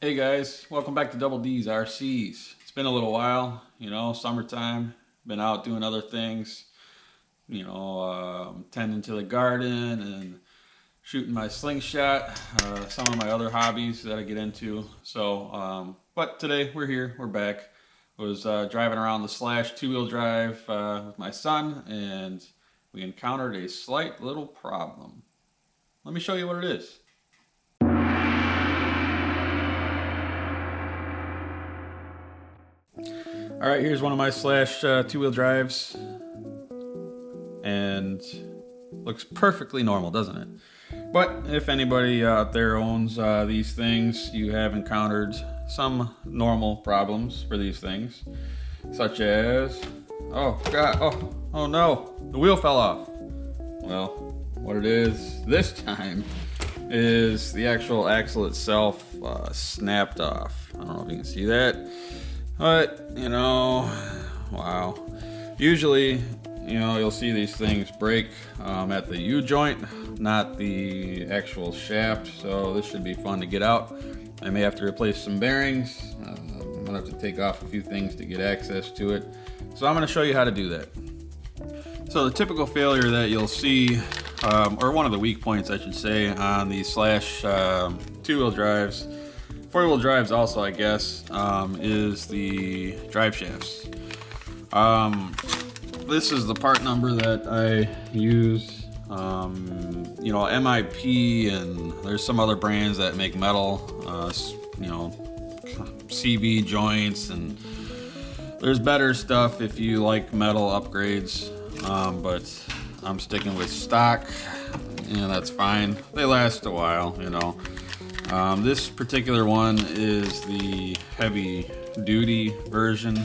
Hey guys, welcome back to Double D's RCs. It's been a little while, summertime. Been out doing other things, tending to the garden and shooting my slingshot, some of my other hobbies that I get into. But today we're here, we're back. I was driving around the Slash two-wheel drive with my son, and we encountered a slight little problem. Let me show you what it is. All right, here's one of my Slash two-wheel drives, and looks perfectly normal, doesn't it? But if anybody out there owns these things, you have encountered some normal problems for these things, such as, oh god, oh no, the wheel fell off. Well, what it is this time is the actual axle itself snapped off. I don't know if you can see that. But, wow. Usually, you'll see these things break at the U-joint, not the actual shaft, so this should be fun to get out. I may have to replace some bearings. I'm gonna have to take off a few things to get access to it. So I'm gonna show you how to do that. So the typical failure that you'll see, or one of the weak points I should say, on these Slash two-wheel drives, four-wheel drives also, I guess, is the drive shafts. This is the part number that I use. MIP, and there's some other brands that make metal, CV joints, and there's better stuff if you like metal upgrades, but I'm sticking with stock, and that's fine. They last a while, This particular one is the heavy duty version,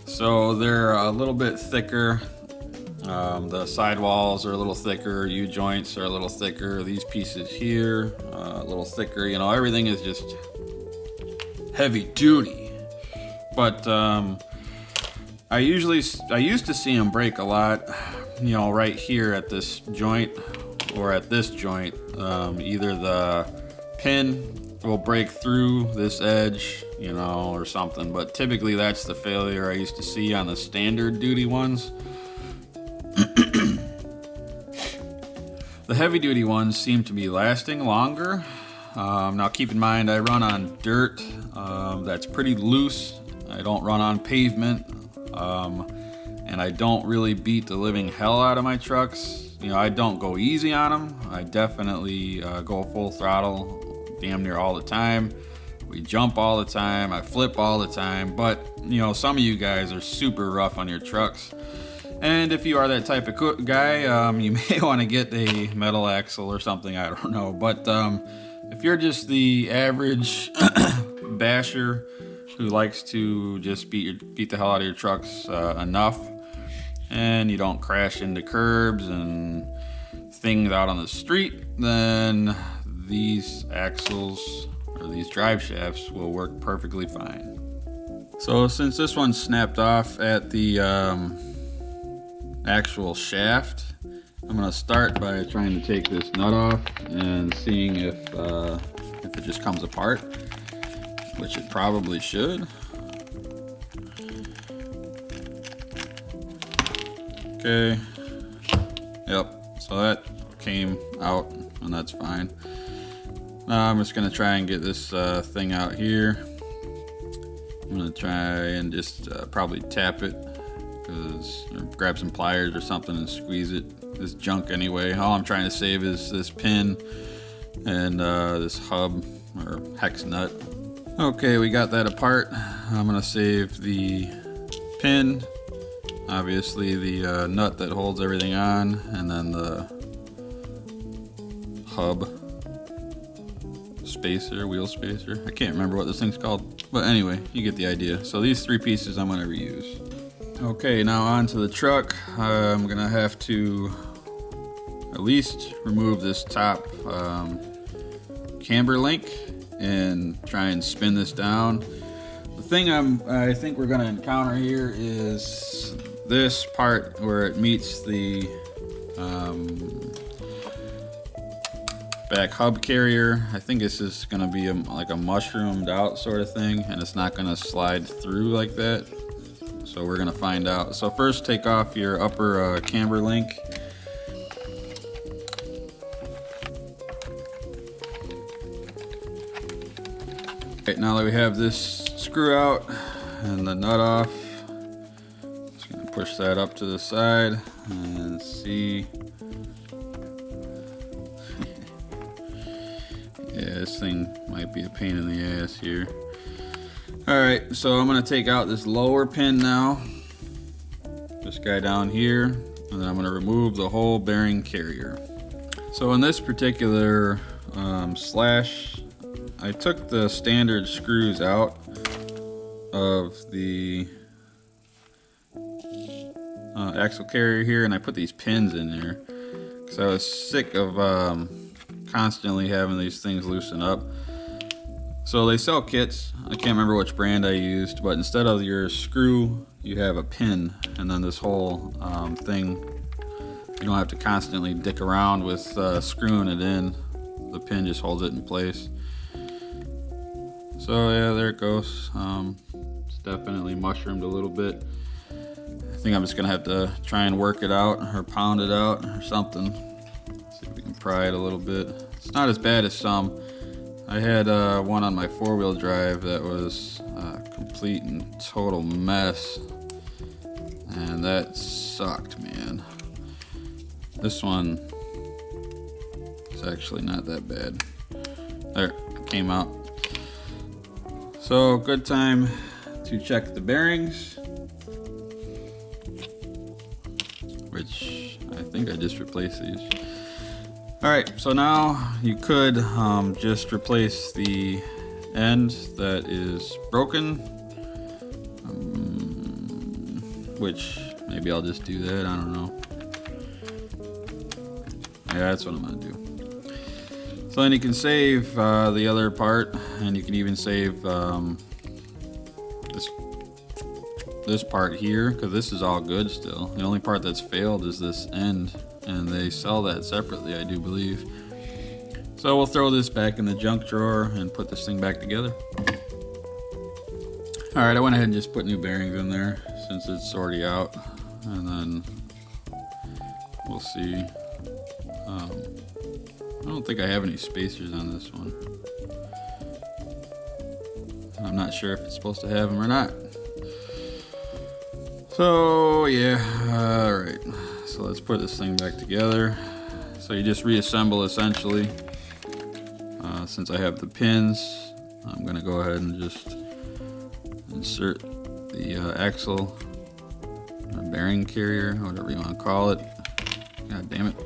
so they're a little bit thicker. The sidewalls are a little thicker, U-joints are a little thicker, these pieces here a little thicker, everything is just heavy duty. But I used to see them break a lot, right here at this joint or at this joint. Either the pin will break through this edge, or something, but typically that's the failure I used to see on the standard duty ones. The heavy duty ones seem to be lasting longer. Now keep in mind I run on dirt that's pretty loose. I don't run on pavement, and I don't really beat the living hell out of my trucks. I don't go easy on them. I definitely go full throttle damn near all the time. We jump all the time. I flip all the time. But, some of you guys are super rough on your trucks. And if you are that type of guy, you may want to get a metal axle or something. I don't know. But if you're just the average basher who likes to just beat the hell out of your trucks enough, and you don't crash into curbs and things out on the street, then these axles or these drive shafts will work perfectly fine. So since this one snapped off at the actual shaft, I'm going to start by trying to take this nut off and seeing if it just comes apart, which it probably should. Okay, yep, so that came out, and that's fine. Now I'm just gonna try and get this thing out here. I'm gonna try and just probably tap it, or grab some pliers or something and squeeze it. This junk anyway. All I'm trying to save is this pin and this hub or hex nut. Okay, we got that apart. I'm gonna save the pin, obviously the nut that holds everything on, and then the hub spacer, wheel spacer. I can't remember what this thing's called, but anyway, you get the idea. So these three pieces I'm gonna reuse. Okay, now on to the truck. I'm gonna have to at least remove this top camber link and try and spin this down. The thing I think we're gonna encounter here is this part where it meets the back hub carrier. I think this is gonna be like a mushroomed out sort of thing, and it's not gonna slide through like that. So we're gonna find out. So first, take off your upper camber link. Okay, now that we have this screw out and the nut off, just gonna push that up to the side and see. Yeah, this thing might be a pain in the ass here. Alright, so I'm gonna take out this lower pin now, this guy down here, and then I'm gonna remove the whole bearing carrier. So in this particular slash, I took the standard screws out of the axle carrier here, and I put these pins in there because I was sick of constantly having these things loosen up. So they sell kits. I can't remember which brand I used, but instead of your screw, you have a pin, and then this whole thing, you don't have to constantly dick around with screwing it in. The pin just holds it in place. So yeah, there it goes. It's definitely mushroomed a little bit. I think I'm just gonna have to try and work it out or pound it out or something. See if we can pry it a little bit. It's not as bad as some. I had one on my 4-wheel drive that was a complete and total mess, and that sucked, man. This one is actually not that bad. There, it came out. So, good time to check the bearings, which I think I just replaced these. Alright, so now you could just replace the end that is broken, which maybe I'll just do that, I don't know. Yeah, that's what I'm gonna do. So then you can save the other part, and you can even save this part here, because this is all good still. The only part that's failed is this end, and they sell that separately, I do believe. So we'll throw this back in the junk drawer and put this thing back together. Alright, I went ahead and just put new bearings in there since it's already out, and then we'll see. I don't think I have any spacers on this one. I'm not sure if it's supposed to have them or not. So yeah, alright. So let's put this thing back together. So you just reassemble essentially. Since I have the pins, I'm gonna go ahead and just insert the axle or bearing carrier, whatever you want to call it. God damn it.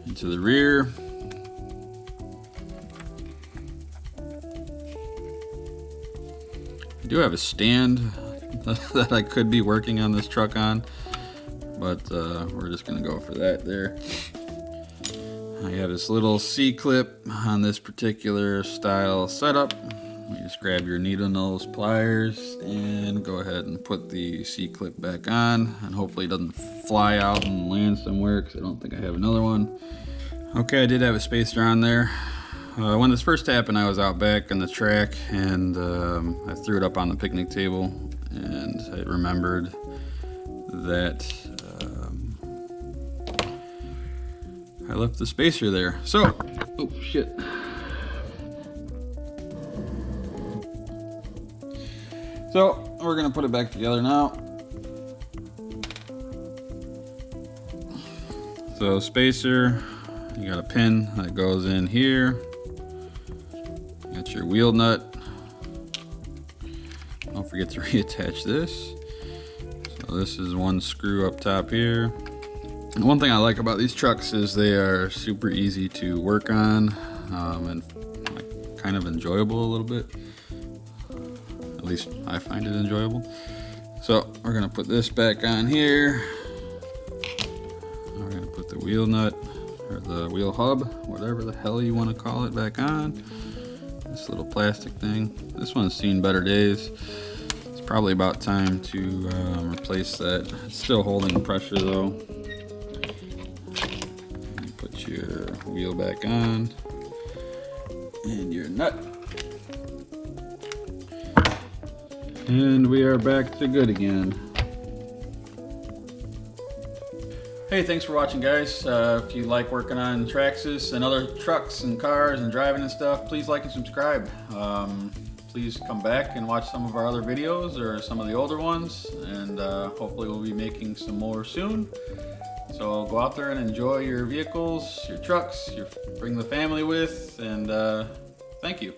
Into the rear. I do have a stand that I could be working on this truck on, but we're just gonna go for that there. I have this little C-clip on this particular style setup. You just grab your needle nose pliers and go ahead and put the C-clip back on, and hopefully it doesn't fly out and land somewhere, because I don't think I have another one. Okay, I did have a spacer on there. When this first happened, I was out back in the track, and I threw it up on the picnic table, and I remembered that I left the spacer there. So, oh shit. So, we're gonna put it back together now. So, spacer, you got a pin that goes in here. Got your wheel nut. Don't forget to reattach this. So this is one screw up top here. And one thing I like about these trucks is they are super easy to work on, and like, kind of enjoyable a little bit. At least I find it enjoyable. So we're gonna put this back on here. We're gonna put the wheel nut, or the wheel hub, whatever the hell you want to call it, back on. This little plastic thing. This one's seen better days. It's probably about time to replace that. It's still holding pressure though. Put your wheel back on. And your nut. And we are back to good again. Hey, thanks for watching, guys. If you like working on Traxxas and other trucks and cars and driving and stuff, please like and subscribe. Please come back and watch some of our other videos or some of the older ones, and hopefully we'll be making some more soon. So go out there and enjoy your vehicles, your trucks, bring the family with, and thank you.